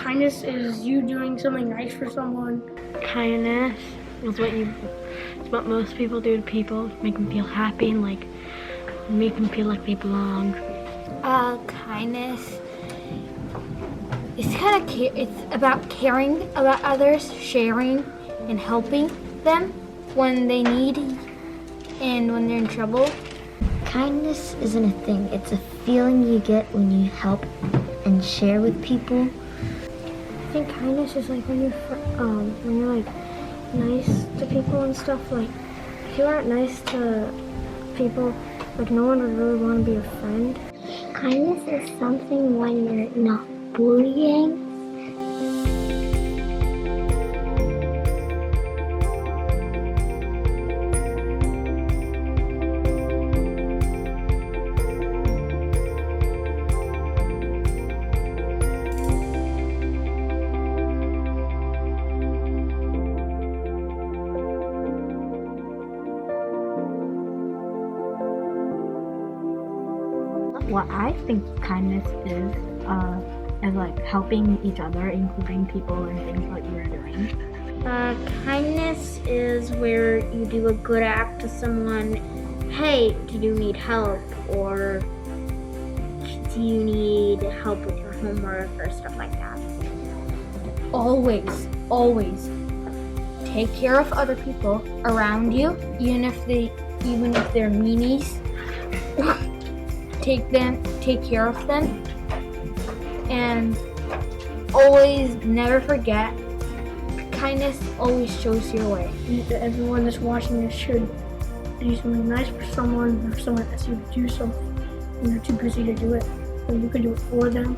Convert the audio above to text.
Kindness is you doing something nice for someone. Kindness is what most people do to people, make them feel happy and like make them feel like they belong. Kindness is it's about caring about others, sharing and helping them when they need and when they're in trouble. Kindness isn't a thing, it's a feeling you get when you help and share with people. I think kindness is like when you're like nice to people and stuff. Like if you aren't nice to people, like no one would really want to be a friend. Kindness is something when you're not bullying. What I think kindness is like helping each other, including people and things that you're doing. Kindness is where you do a good act to someone. Hey, do you need help? Or do you need help with your homework or stuff like that? Always take care of other people around you, even if they're meanies. Take care of them, and always never forget, kindness always shows your way. Everyone that's watching this should do something nice for someone, or someone asks you to do something and you're too busy to do it, or you could do it for them.